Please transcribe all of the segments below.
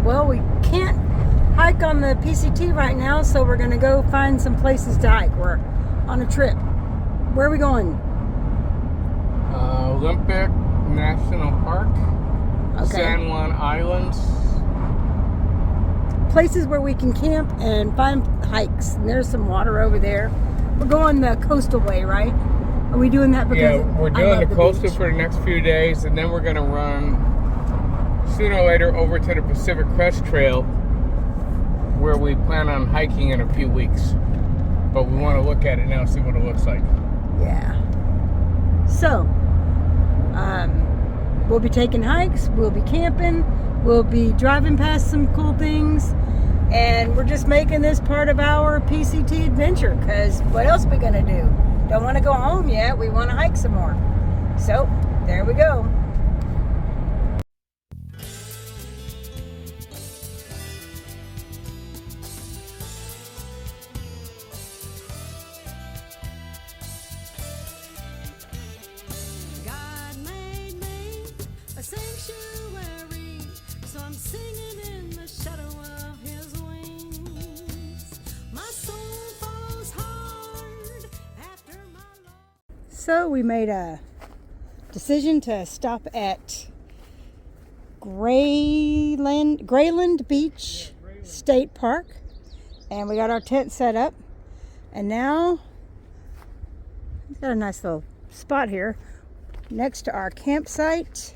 Well, we can't hike on the PCT right now, so we're gonna go find some places to hike. We're on a trip. Where are we going? Olympic National Park, Okay. San Juan Islands. Places where we can camp and find hikes. And there's some water over there. We're going the coastal way, right? Are we doing that because Yeah, we're I doing love the coastal beach? for the next few days, and then we're going to run sooner or later over to the Pacific Crest Trail, where we plan on hiking in a few weeks. But we want to look at it now, see what it looks like. Yeah. So, we'll be taking hikes, we'll be camping, we'll be driving past some cool things, and we're just making this part of our PCT adventure, because what else are we gonna do? Don't want to go home yet, we want to hike some more. So, there we go. Sanctuary, so I'm singing in the shadow of his wings. My soul falls hard after my Lord. So we made a decision to stop at Grayland Beach State Park, and we got our tent set up, and now we've got a nice little spot here next to our campsite.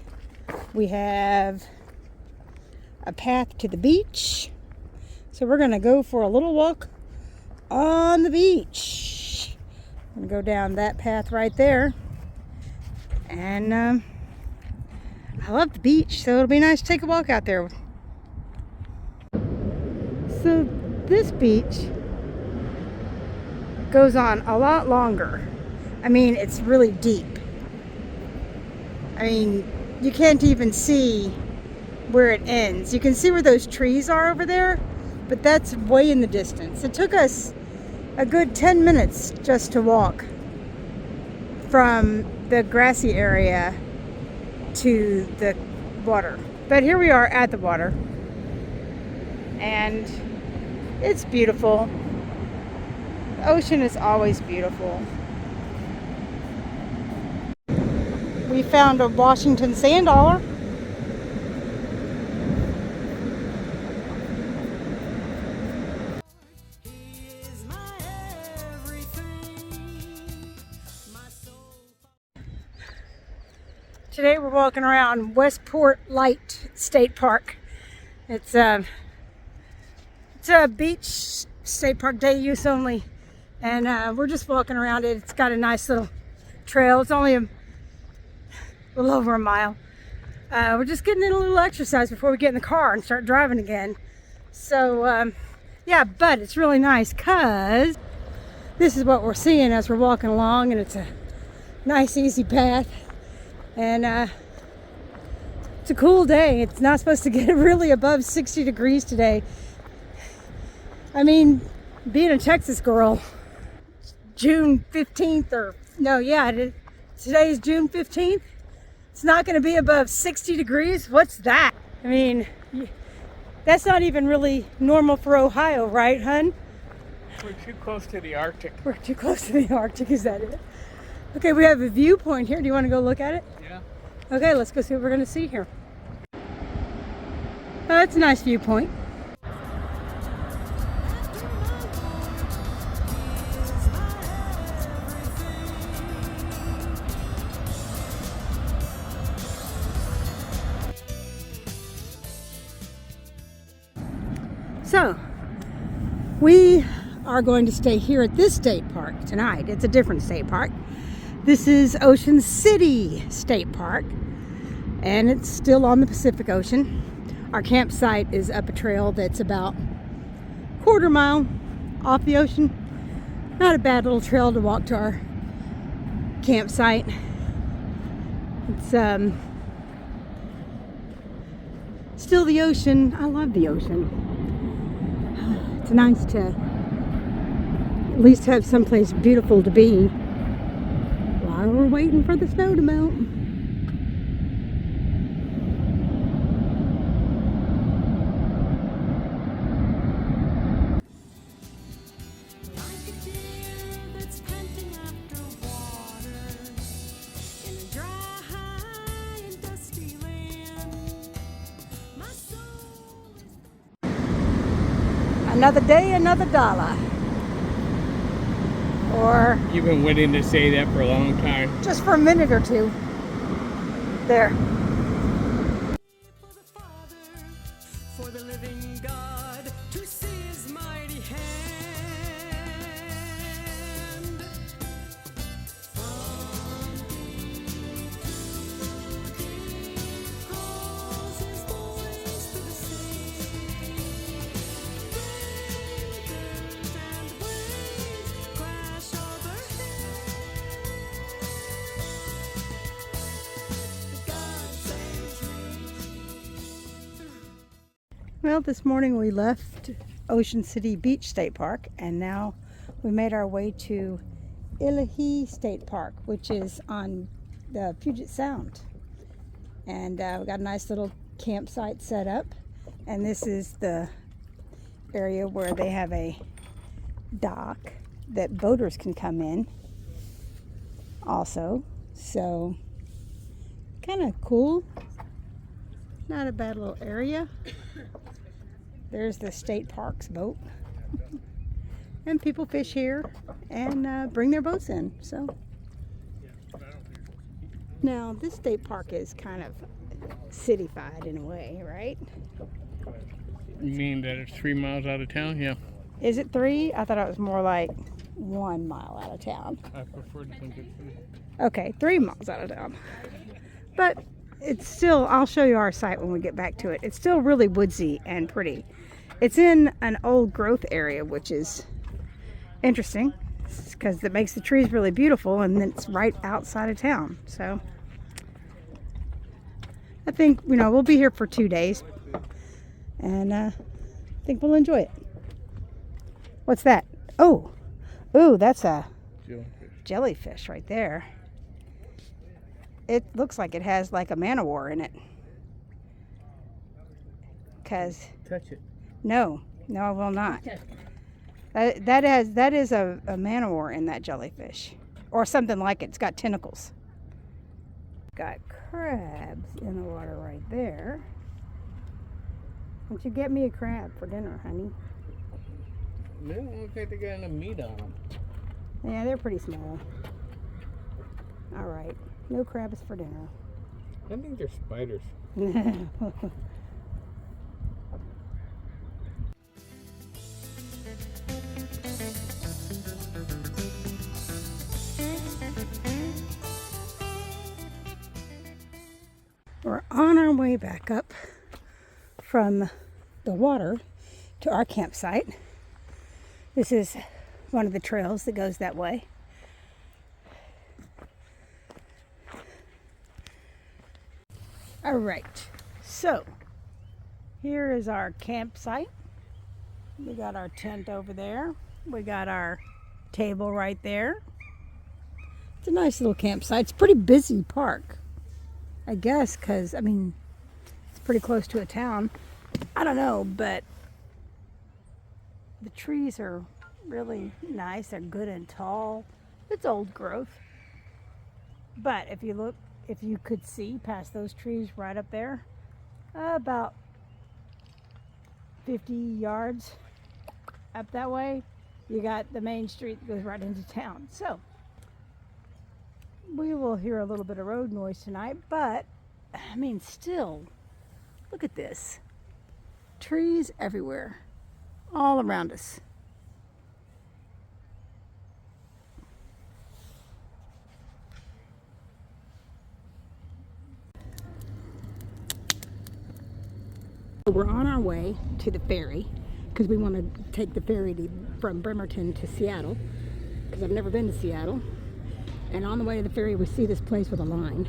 We have a path to the beach, so we're gonna go for a little walk on the beach. I'm gonna go down that path right there, and I love the beach, so it'll be nice to take a walk out there. So this beach goes on a lot longer. I mean, it's really deep. I mean, you can't even see where it ends. You can see where those trees are over there, but that's way in the distance. It took us a good 10 minutes just to walk from the grassy area to the water. But here we are at the water, and it's beautiful. The ocean is always beautiful. We found a Washington sand dollar. Today we're walking around Westport Light State Park. It's a beach state park, day use only, and we're just walking around it. It's got a nice little trail. It's only a little over a mile. We're just getting in a little exercise before we get in the car and start driving again. So yeah, but it's really nice because this is what we're seeing as we're walking along, and it's a nice easy path, and it's a cool day. It's not supposed to get really above 60 degrees today. I mean, being a Texas girl, June 15th, or no, yeah, today's June 15th. It's not going to be above 60 degrees. What's that? I mean, that's not even really normal for Ohio, right, hun? We're too close to the Arctic. We're too close to the Arctic, is that it? Okay, we have a viewpoint here. Do you want to go look at it? Yeah. Okay, let's go see what we're going to see here. Oh, that's a nice viewpoint. So, we are going to stay here at this state park tonight. It's a different state park. This is Ocean City State Park, and it's still on the Pacific Ocean. Our campsite is up a trail that's about a quarter mile off the ocean. Not a bad little trail to walk to our campsite. It's still the ocean. I love the ocean. It's nice to at least have someplace beautiful to be while we're waiting for the snow to melt. Another day, another dollar. Or You've been waiting to say that for a long time. just for a minute or two. There. For the Father, for the living God to see his mighty hand. From king to king calls his voice to the sea. Breakers and waves crash overhead. God saves me. Well, this morning we left Ocean City Beach State Park, and now we made our way to Illahee State Park, which is on the Puget Sound. And we got a nice little campsite set up, and this is the area where they have a dock that boaters can come in also. So kind of cool. Not a bad little area. There's the state park's boat. And people fish here and bring their boats in. So now this state park is kind of cityfied in a way, right? You mean that it's 3 miles out of town? Yeah. Is it 3? I thought it was more like 1 mile out of town. I prefer to think it's 3. Okay, 3 miles out of town. But it's still, I'll show you our site when we get back to it. It's still really woodsy and pretty. It's in an old growth area, which is interesting because it makes the trees really beautiful, and then it's right outside of town. So I think, we'll be here for 2 days, and I think we'll enjoy it. What's that? Oh, that's a jellyfish right there. It looks like it has like a man-o-war in it. Touch it. No, I will not. That is a man-o-war in that jellyfish, or something like it. It's got tentacles. Got crabs in the water right there. Why don't you get me a crab for dinner, honey? They don't look like they got enough meat on them. Yeah, they're pretty small. All right, no crabs for dinner. I think they're spiders. We're on our way back up from the water to our campsite. This is one of the trails that goes that way. All right, so here is our campsite. We got our tent over there. We got our table right there. It's a nice little campsite. It's a pretty busy park, I guess, because, it's pretty close to a town. I don't know, but the trees are really nice. They're good and tall. It's old growth. But if you could see past those trees right up there, about 50 yards up that way, you got the main street that goes right into town. So we will hear a little bit of road noise tonight, but still, look at this. Trees everywhere, all around us. We're on our way to the ferry because we want to take the ferry from Bremerton to Seattle, because I've never been to Seattle. And on the way to the ferry, we see this place with a line.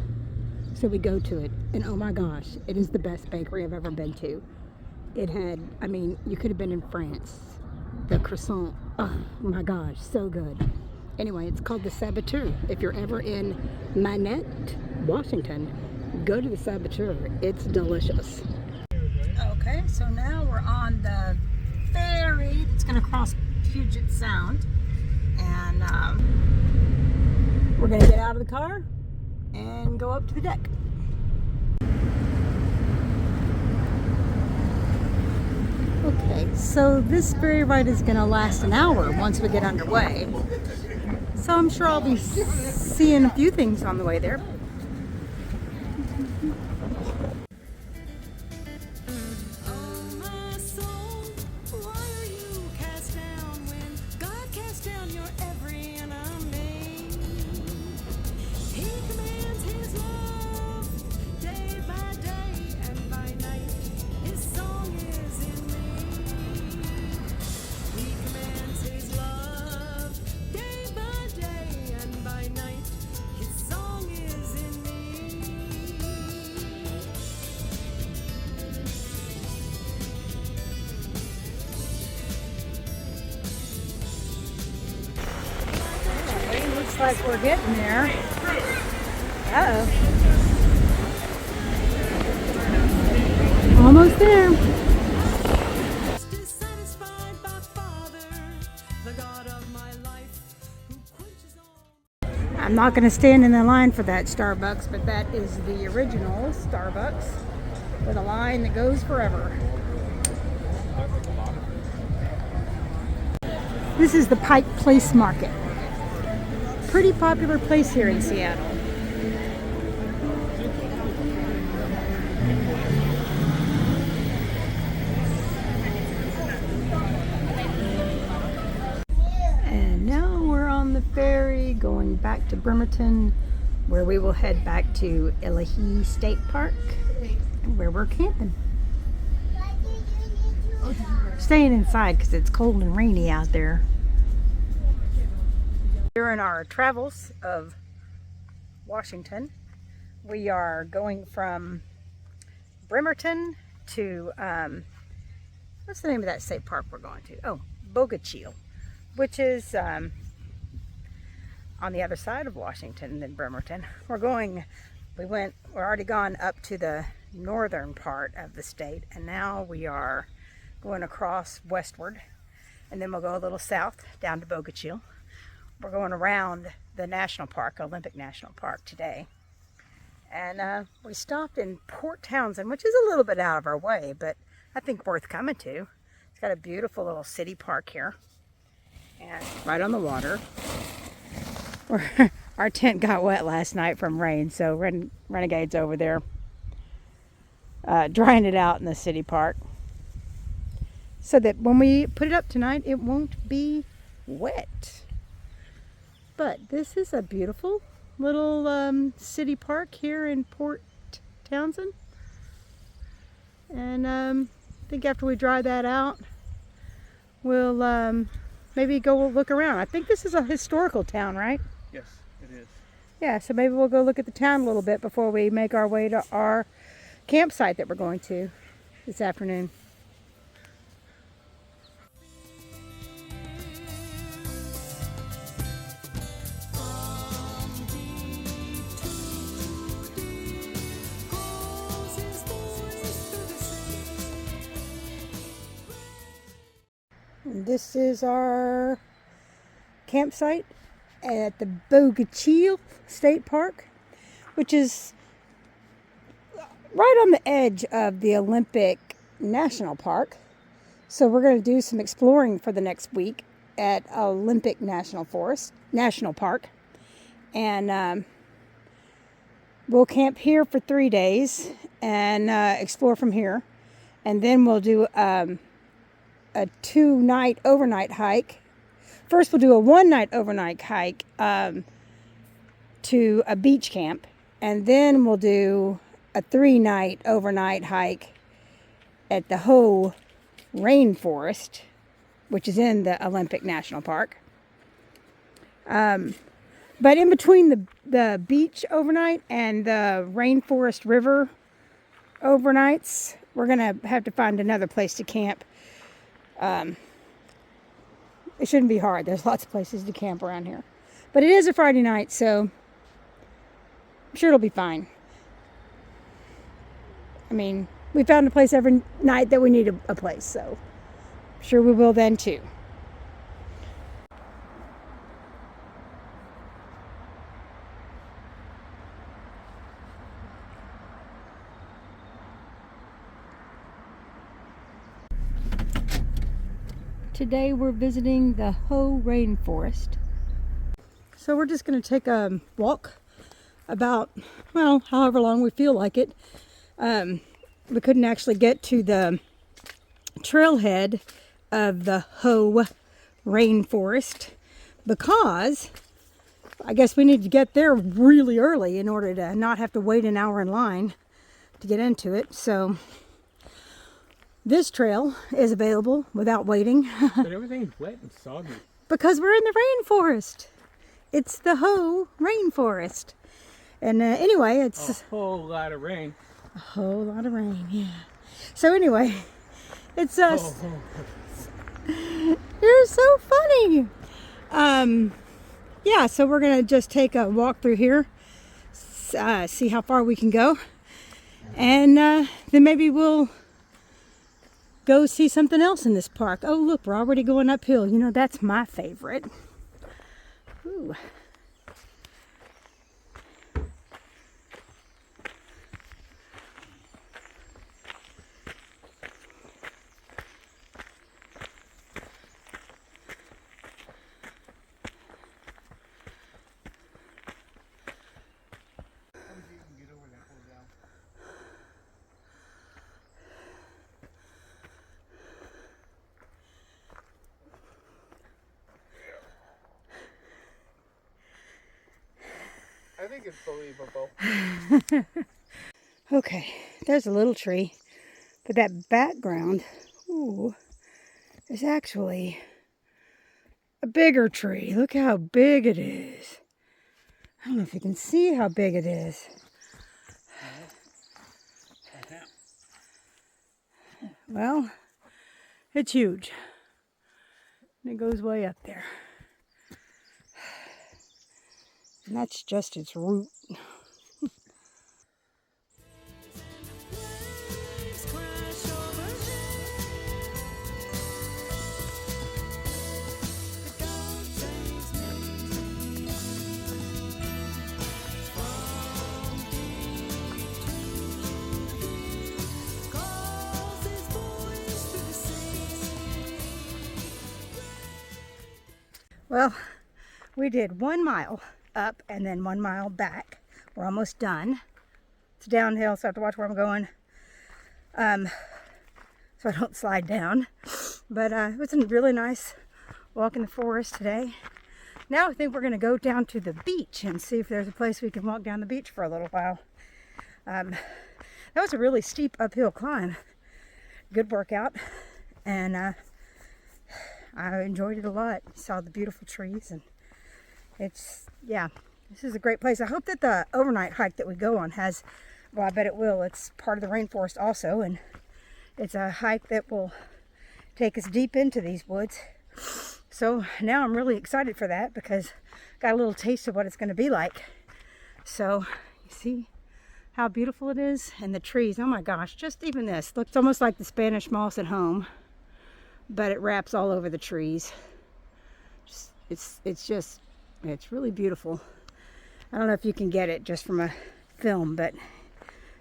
So we go to it, and oh my gosh, it is the best bakery I've ever been to. It had, you could have been in France. The croissant, oh my gosh, so good. Anyway, it's called the Saboteur. If you're ever in Manette, Washington, go to the Saboteur. It's delicious. Okay, so now we're on the ferry that's going to cross Puget Sound, and we're going to get out of the car and go up to the deck. Okay, so this ferry ride is going to last an hour once we get underway. So I'm sure I'll be seeing a few things on the way there. Oh, my soul, why are you cast down when God cast down your every enemy? He commands His love day by day and by night. His song is in me. He commands His love day by day and by night. His song is in me. Looks like we're getting there. Uh-oh. Almost there. Dissatisfied by Father, the God of my life, who quenches all. I'm not going to stand in the line for that Starbucks, but that is the original Starbucks with a line that goes forever. This is the Pike Place Market. Pretty popular place here in Seattle. And now we're on the ferry going back to Bremerton, where we will head back to Elahi State Park, where we're camping. Staying inside because it's cold and rainy out there. During our travels of Washington, we are going from Bremerton to, what's the name of that state park we're going to? Oh, Bogachil, which is on the other side of Washington than Bremerton. We're already gone up to the northern part of the state, and now we are going across westward, and then we'll go a little south down to Bogachil. We're going around the national park, Olympic National Park, today. And we stopped in Port Townsend, which is a little bit out of our way, but I think worth coming to. It's got a beautiful little city park here, and right on the water. Our tent got wet last night from rain, so Renegade's over there drying it out in the city park, so that when we put it up tonight, it won't be wet. But this is a beautiful little city park here in Port Townsend. And I think after we dry that out, we'll maybe go look around. I think this is a historical town, right? Yes, it is. Yeah, so maybe we'll go look at the town a little bit before we make our way to our campsite that we're going to this afternoon. And this is our campsite at the Bogachil State Park, which is right on the edge of the Olympic National Park. So we're going to do some exploring for the next week at Olympic National Park. And we'll camp here for 3 days and explore from here. And then we'll do a 2-night overnight hike. First we'll do a 1-night overnight hike to a beach camp, and then we'll do a 3-night overnight hike at the Hoh Rainforest, which is in the Olympic National Park. But in between the beach overnight and the Rainforest River overnights, we're gonna have to find another place to camp. It shouldn't be hard. There's lots of places to camp around here. But it is a Friday night, so I'm sure it'll be fine. I mean, we found a place every night that we need a place, so I'm sure we will then too. Today we're visiting the Hoh Rainforest. So we're just going to take a walk about, well, however long we feel like it. We couldn't actually get to the trailhead of the Hoh Rainforest because I guess we need to get there really early in order to not have to wait an hour in line to get into it. So this trail is available without waiting. But everything's wet and soggy. Because we're in the rainforest. It's the Hoh Rainforest. And anyway, it's A whole lot of rain. a whole lot of rain, yeah. So anyway, it's us. You're so funny. Yeah, so we're gonna just take a walk through here, see how far we can go, and then maybe we'll go see something else in this park. Oh, look, we're already going uphill. You know, that's my favorite. Ooh. I think it's believable. Okay, there's a little tree, but that background, ooh, is actually a bigger tree. Look how big it is. I don't know if you can see how big it is. Well, it's huge. And it goes way up there. And that's just its root. Waves crash overhead. The God saves me from deep to deep. Calls his voice through the sea. Well, we did 1 mile up and then 1 mile back. We're almost done. It's downhill, so I have to watch where I'm going, so I don't slide down. But it was a really nice walk in the forest today. Now I think we're going to go down to the beach and see if there's a place we can walk down the beach for a little while. That was a really steep uphill climb. Good workout, and I enjoyed it a lot. Saw the beautiful trees, and it's, yeah, this is a great place. I hope that the overnight hike that we go on has, well, I bet it will. It's part of the rainforest also, and it's a hike that will take us deep into these woods. So now I'm really excited for that because I got a little taste of what it's going to be like. So you see how beautiful it is, and the trees. Oh my gosh, just even this looks almost like the Spanish moss at home, but it wraps all over the trees. It's really beautiful. I don't know if you can get it just from a film, but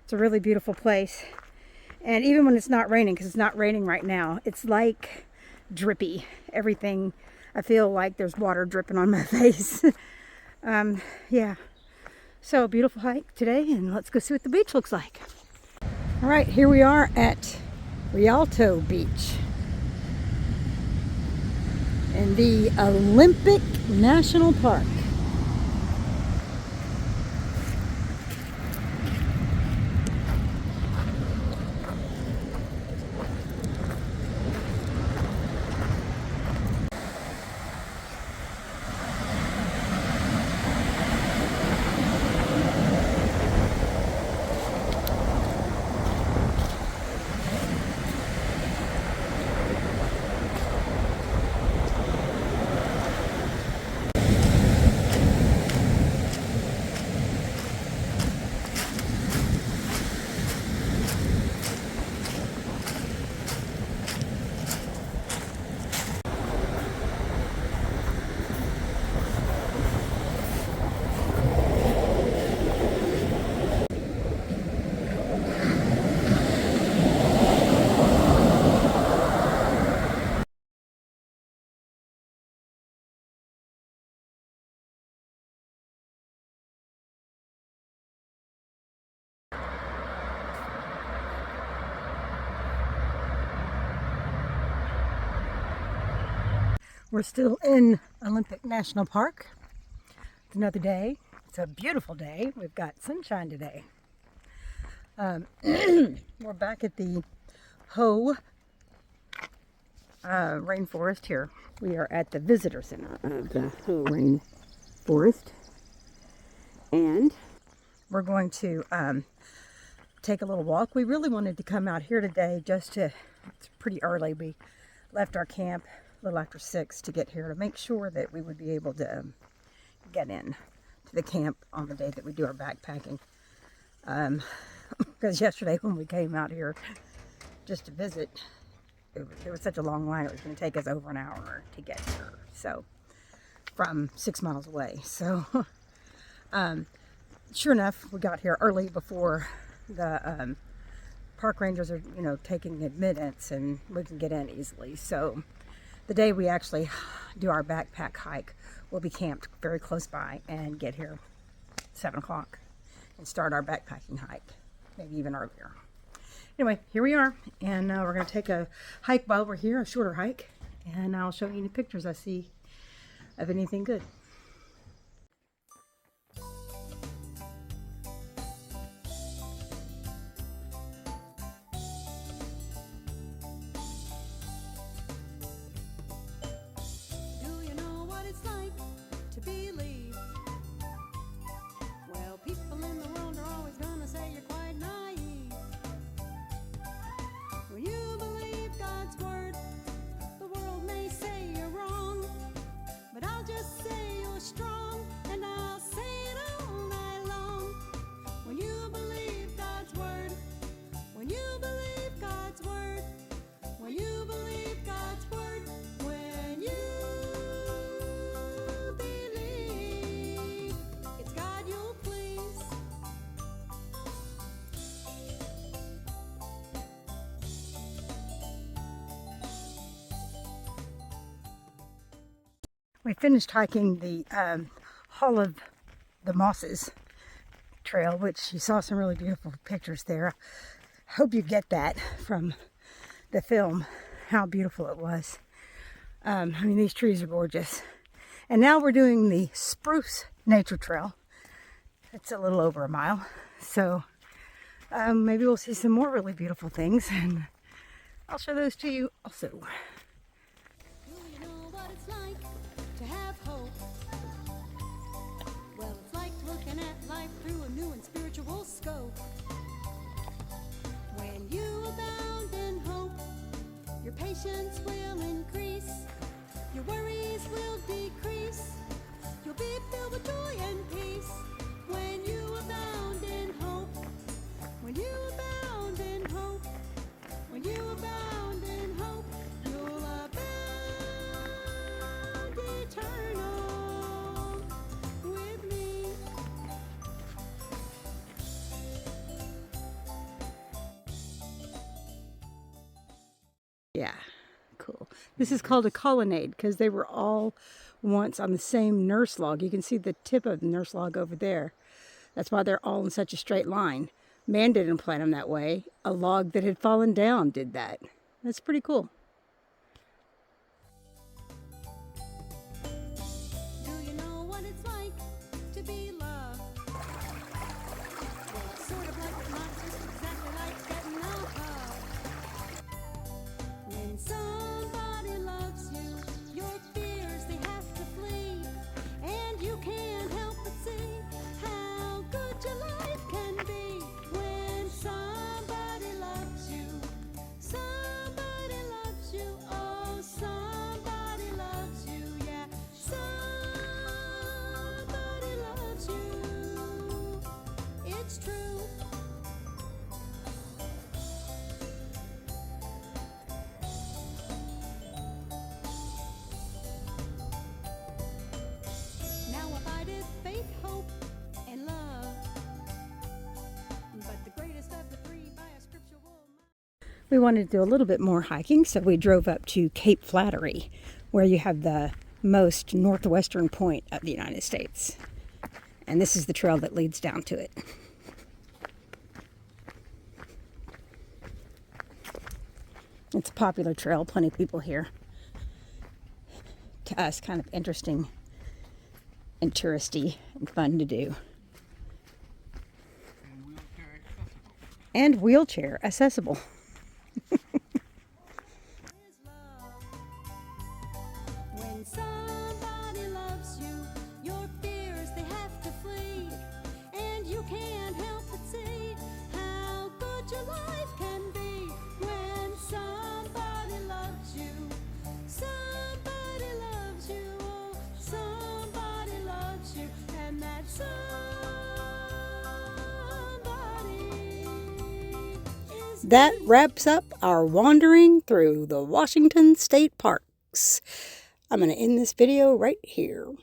it's a really beautiful place. And even when it's not raining, because it's not raining right now, it's like drippy. Everything, I feel like there's water dripping on my face. Yeah. So beautiful hike today, and let's go see what the beach looks like. All right, here we are at Rialto Beach in the Olympic National Park. We're still in Olympic National Park. It's another day. It's a beautiful day. We've got sunshine today. We're back at the Ho rainforest here. We are at the visitor center of the Ho rainforest. And we're going to take a little walk. We really wanted to come out here today just to, it's pretty early. We left our camp a little after 6 to get here to make sure that we would be able to get in to the camp on the day that we do our backpacking. Because yesterday when we came out here just to visit, there was such a long line, it was going to take us over an hour to get here. So, from 6 miles away. So, sure enough, we got here early before the park rangers are, taking admittance, and we can get in easily. So, the day we actually do our backpack hike, we'll be camped very close by and get here 7 o'clock and start our backpacking hike, maybe even earlier. Anyway, here we are, and we're going to take a hike while we're here, a shorter hike, and I'll show you any pictures I see of anything good. Do you know what it's like to believe? Well, people in the world are always gonna say you're quite naive. When you believe God's word, the world may say you're wrong, but I'll just say you're strong, and I'll say it all night long. When you believe God's word, when you believe God's word, when you believe God's word, when you believe it's God you'll please. We finished hiking the Hall of the Mosses trail, which you saw some really beautiful pictures there. Hope you get that from the film, how beautiful it was. These trees are gorgeous. And now we're doing the Spruce Nature Trail. It's a little over a mile. So maybe we'll see some more really beautiful things, and I'll show those to you also. Do you know what it's like to have hope? Well, it's like looking at life through a new and spiritual scope. When you abound in hope, your patience will increase, your worries will decrease, you'll be filled with joy and peace. When you abound in hope, when you abound in hope, when you abound in hope, you'll abound eternal with me. Yeah, cool. This is called a colonnade because they were all once on the same nurse log. You can see the tip of the nurse log over there. That's why they're all in such a straight line. Man didn't plant them that way. A log that had fallen down did that. That's pretty cool. Do you know what it's like to be loved? Well, it's sort of like, but not just exactly like getting a hug. When somebody loves you, your fears, they have to flee, and you can't help but see how good your life can be. When somebody loves you, somebody loves you, oh, somebody loves you, yeah, somebody loves you, it's true. Now abideth faith, hope, and love, but the greatest of the three by a scriptural. We wanted to do a little bit more hiking, so we drove up to Cape Flattery, where you have the most northwestern point of the United States. And this is the trail that leads down to it. It's a popular trail, plenty of people here to us kind of interesting and touristy and fun to do. And wheelchair accessible. When somebody loves you, your fears they have to flee, and you can't help but see how good your life can be. When somebody loves you, somebody loves you, oh, somebody loves you, and that somebody is That wraps up our wandering through the Washington State Parks. I'm going to end this video right here.